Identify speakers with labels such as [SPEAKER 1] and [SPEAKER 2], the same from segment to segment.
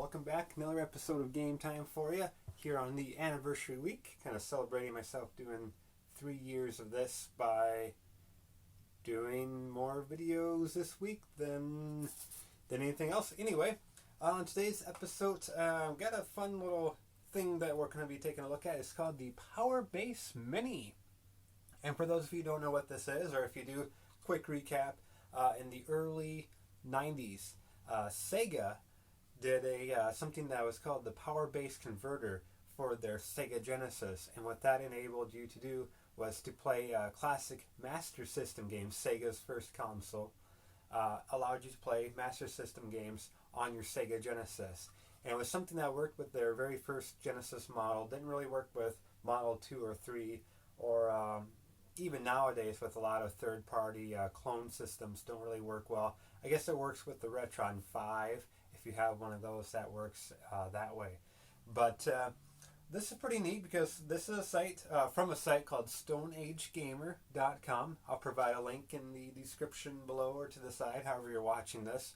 [SPEAKER 1] welcome back. Another episode of Game Time for you here on the anniversary week. Kind of celebrating myself doing 3 years of this by doing more videos this week than anything else. Anyway, on today's episode, I've got a fun little thing that we're going to be taking a look at. It's called the Power Base Mini. And for those of you who don't know what this is, or if you do, quick recap, in the early 90s, Sega did something that was called the Power Base Converter for their Sega Genesis. And what that enabled you to do was to play classic Master System games. Sega's first console allowed you to play Master System games on your Sega Genesis. And it was something that worked with their very first Genesis model. Didn't really work with Model 2 or 3, or even nowadays with a lot of third-party clone systems don't really work well. I guess it works with the Retron 5. If you have one of those, that works that way. But this is pretty neat because this is a site from a site called StoneAgeGamer.com. I'll provide a link in the description below or to the side, however you're watching this.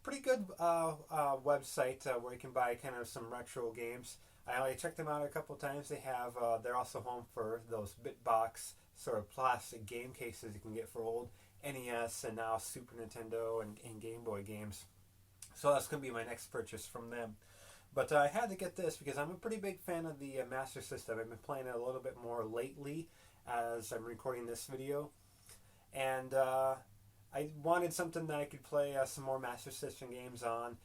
[SPEAKER 1] Pretty good website where you can buy kind of some retro games. I only checked them out a couple times. They're also home for those BitBox sort of plastic game cases you can get for old NES and now Super Nintendo and Game Boy games. So that's going to be my next purchase from them. But I had to get this because I'm a pretty big fan of the Master System. I've been playing it a little bit more lately as I'm recording this video. And I wanted something that I could play some more Master System games on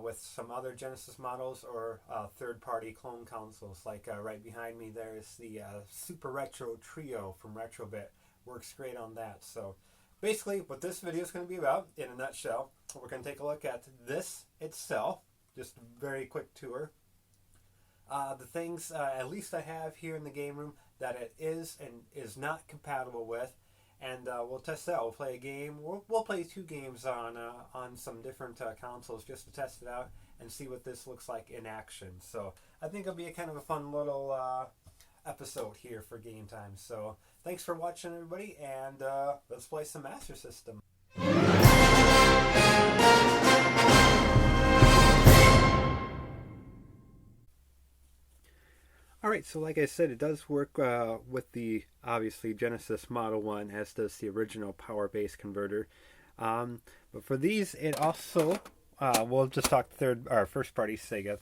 [SPEAKER 1] with some other Genesis models or third-party clone consoles. Like right behind me there is the Super Retro Trio from Retrobit. Works great on that. So basically what this video is going to be about, in a nutshell, we're going to take a look at this itself. Just a very quick tour. The things, at least I have here in the game room, that it is and is not compatible with. And we'll test it out. We'll play a game. We'll play 2 games on some different consoles just to test it out and see what this looks like in action. So I think it'll be a kind of a fun little episode here for Game Time. So thanks for watching, everybody, and let's play some Master System. Alright, so like I said, it does work with the, obviously, Genesis Model 1, as does the original Power Base Converter. But for these, it also, we'll just talk first-party Sega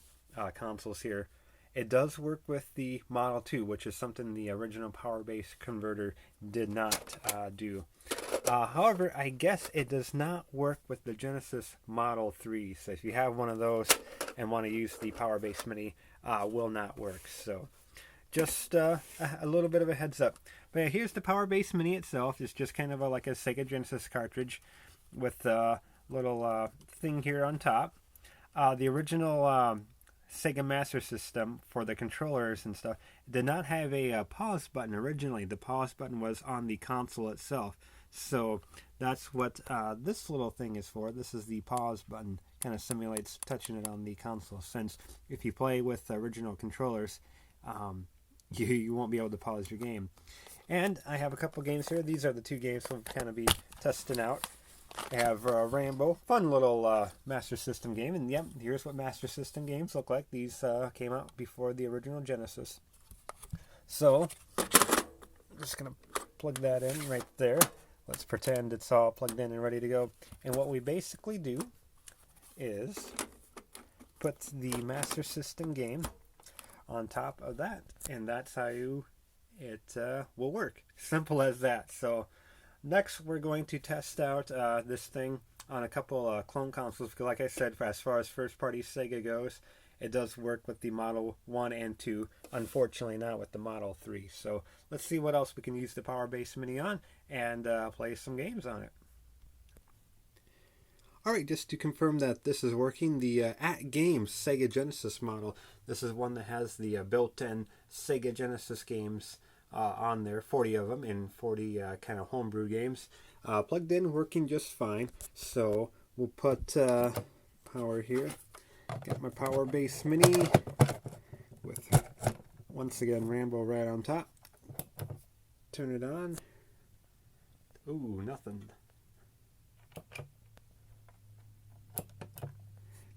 [SPEAKER 1] consoles here. It does work with the Model 2, which is something the original Power Base Converter did not do. However, I guess it does not work with the Genesis Model 3. So if you have one of those and want to use the Power Base Mini, will not work. So just a little bit of a heads up. But yeah, here's the Power Base Mini itself. It's just kind of like a Sega Genesis cartridge with a little thing here on top. The original Sega Master System for the controllers and stuff did not have a pause button originally. The pause button was on the console itself. So that's what this little thing is for. This is the pause button. Kind of simulates touching it on the console, since if you play with original controllers, you won't be able to pause your game. And I have a couple games here. These are the 2 games we'll kind of be testing out. I have Rambo, fun little Master System game, and yep, here's what Master System games look like. These came out before the original Genesis. So I'm just gonna plug that in right there. Let's pretend it's all plugged in and ready to go. And what we basically do is put the Master System game on top of that, and that's how it will work. Simple as that. So next we're going to test out this thing on a couple clone consoles, because like I said, as far as first-party Sega goes, it does work with the Model 1 and 2, unfortunately not with the Model 3. So let's see what else we can use the Power Base Mini on and play some games on it. Alright, just to confirm that this is working, the At Games Sega Genesis model, this is one that has the built-in Sega Genesis games on there, 40 of them, and 40 kind of homebrew games. Plugged in, working just fine. So we'll put power here. Got my Power Base Mini with, once again, Rambo right on top. Turn it on. Ooh, nothing.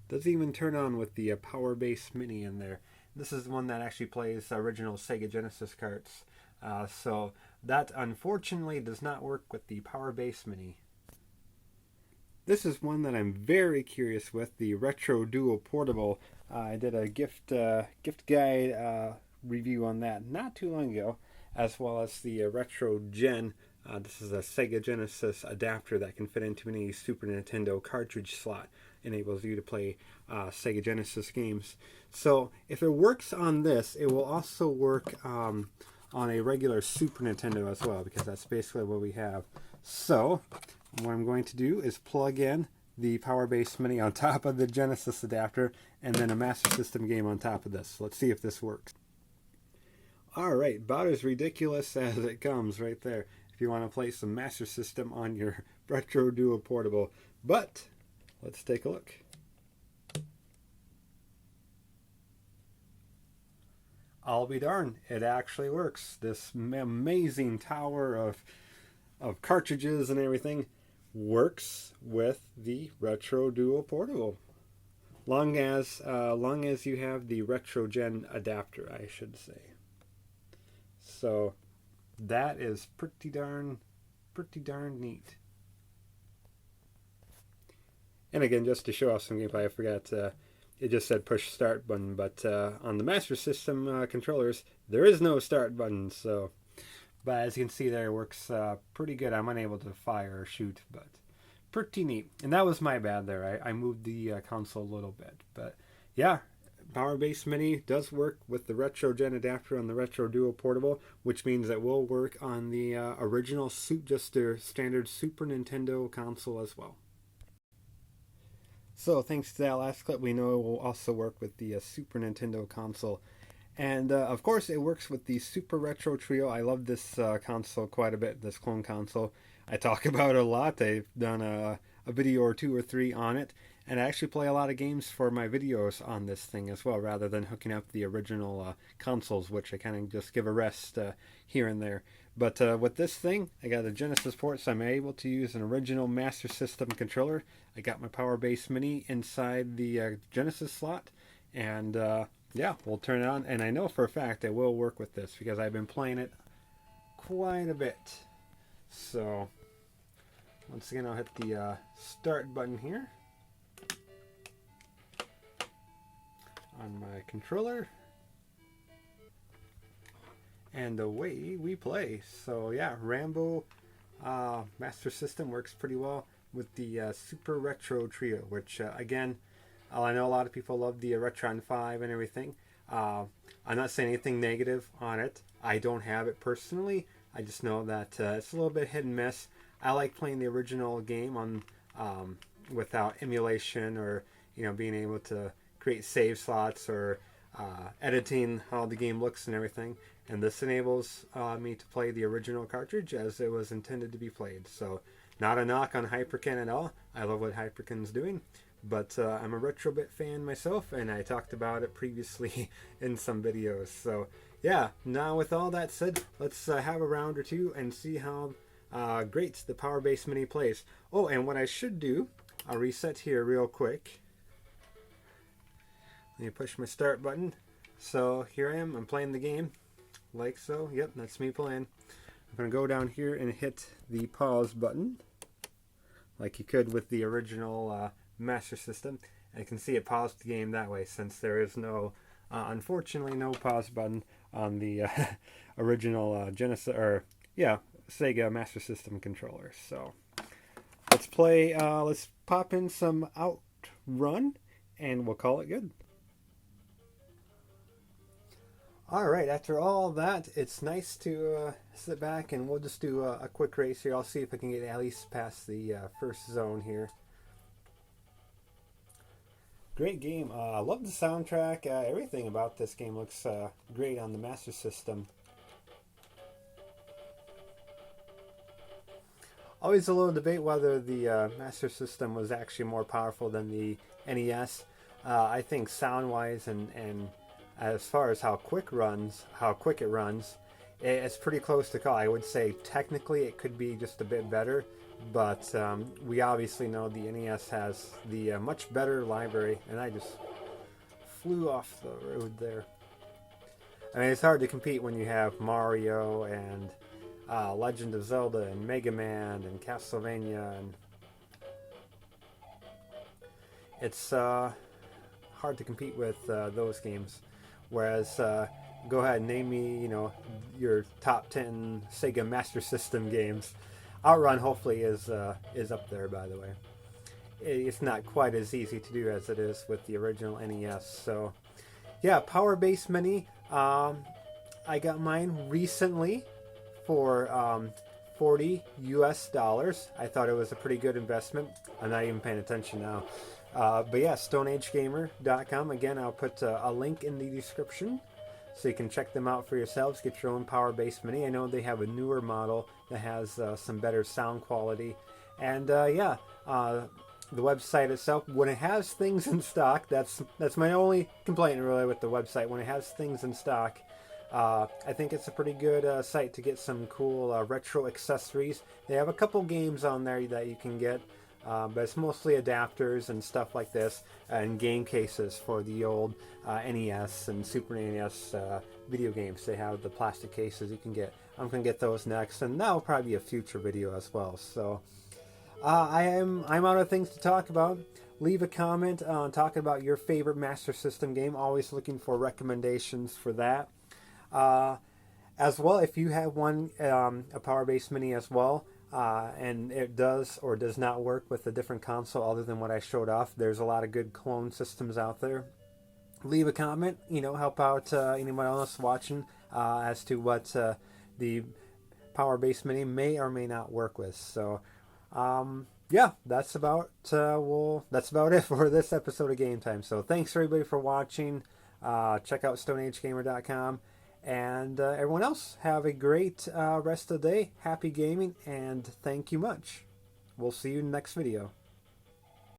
[SPEAKER 1] Doesn't even turn on with the Power Base Mini in there. This is the one that actually plays original Sega Genesis carts. So that unfortunately does not work with the Power Base Mini. This is one that I'm very curious with, the Retro Duo Portable. I did a gift guide review on that not too long ago, as well as the Retro Gen. This is a Sega Genesis adapter that can fit into any Super Nintendo cartridge slot. Enables you to play Sega Genesis games. So if it works on this, it will also work on a regular Super Nintendo as well, because that's basically what we have. So what I'm going to do is plug in the Power Base Mini on top of the Genesis adapter, and then a Master System game on top of this. Let's see if this works. Alright, about as ridiculous as it comes right there, if you want to play some Master System on your Retro Duo Portable. But let's take a look. I'll be darned, it actually works. This amazing tower of cartridges and everything works with the Retro Duo Portable. Long as you have the Retro Gen adapter, I should say. So that is pretty darn neat. And again, just to show off some gameplay, I forgot, it just said push start button, but on the Master System controllers, there is no start button. So, but as you can see there, it works pretty good. I'm unable to fire or shoot, but pretty neat. And that was my bad there. I moved the console a little bit. But yeah, Power Base Mini does work with the Retro Gen adapter on the Retro Duo Portable, which means it will work on the original just their standard Super Nintendo console as well. So thanks to that last clip, we know it will also work with the Super Nintendo console. And of course it works with the Super Retro Trio. I love this console quite a bit, this clone console. I talk about it a lot. I've done a video or two or three on it. And I actually play a lot of games for my videos on this thing as well, rather than hooking up the original consoles, which I kind of just give a rest here and there. But with this thing, I got a Genesis port, so I'm able to use an original Master System controller. I got my Power Base Mini inside the Genesis slot, and yeah, we'll turn it on. And I know for a fact it will work with this, because I've been playing it quite a bit. So once again, I'll hit the start button here on my controller, and away we play. So yeah, Rambo Master System works pretty well with the Super Retro Trio, which again, I know a lot of people love the Retron 5 and everything. I'm not saying anything negative on it. I don't have it personally. I just know that it's a little bit hit and miss. I like playing the original game on without emulation, or being able to create save slots, or editing how the game looks and everything. And this enables me to play the original cartridge as it was intended to be played. So not a knock on Hyperkin at all. I love what Hyperkin's doing. But I'm a Retrobit fan myself, and I talked about it previously in some videos. So yeah, now with all that said, let's have a round or two and see how great the Power Base Mini plays. Oh, and what I should do, I'll reset here real quick. Let me push my start button. So here I am, I'm playing the game, like so. Yep, that's me playing. I'm going to go down here and hit the pause button, like you could with the original Master System. And you can see it paused the game that way, since there is no, unfortunately, no pause button on the original Genesis, or yeah, Sega Master System controller. So let's play, let's pop in some Outrun, and we'll call it good. Alright, after all that, it's nice to sit back, and we'll just do a quick race here. I'll see if I can get at least past the first zone here. Great game. I love the soundtrack. Everything about this game looks great on the Master System. Always a little debate whether the Master System was actually more powerful than the NES. I think sound-wise and as far as how quick it runs, it's pretty close to call. I would say technically it could be just a bit better, but we obviously know the NES has the much better library, and I just flew off the road there. I mean, it's hard to compete when you have Mario and Legend of Zelda and Mega Man and Castlevania, and it's hard to compete with those games. Whereas, go ahead and name me, your top 10 Sega Master System games. Outrun hopefully is up there, by the way. It's not quite as easy to do as it is with the original NES. So, yeah, Power Base Mini. I got mine recently for $40 US. I thought it was a pretty good investment. I'm not even paying attention now. But yeah, StoneAgeGamer.com. Again, I'll put a link in the description so you can check them out for yourselves. Get your own Power Base Mini. I know they have a newer model that has some better sound quality. And yeah, the website itself, when it has things in stock, that's my only complaint really with the website. When it has things in stock, I think it's a pretty good site to get some cool retro accessories. They have a couple games on there that you can get. But it's mostly adapters and stuff like this, and game cases for the old NES and Super NES video games. They have the plastic cases you can get. I'm going to get those next, and that'll probably be a future video as well. So I'm out of things to talk about. Leave a comment on talking about your favorite Master System game. Always looking for recommendations for that. As well, if you have one, a Power Base Mini as well, and it does or does not work with a different console other than what I showed off, there's a lot of good clone systems out there. Leave a comment, help out anyone else watching as to what the Power Base Mini may or may not work with. So yeah, that's about it for this episode of Game Time. So thanks everybody for watching. Check out StoneAgeGamer.com. And everyone else, have a great rest of the day. Happy gaming, and thank you much. We'll see you in the next video.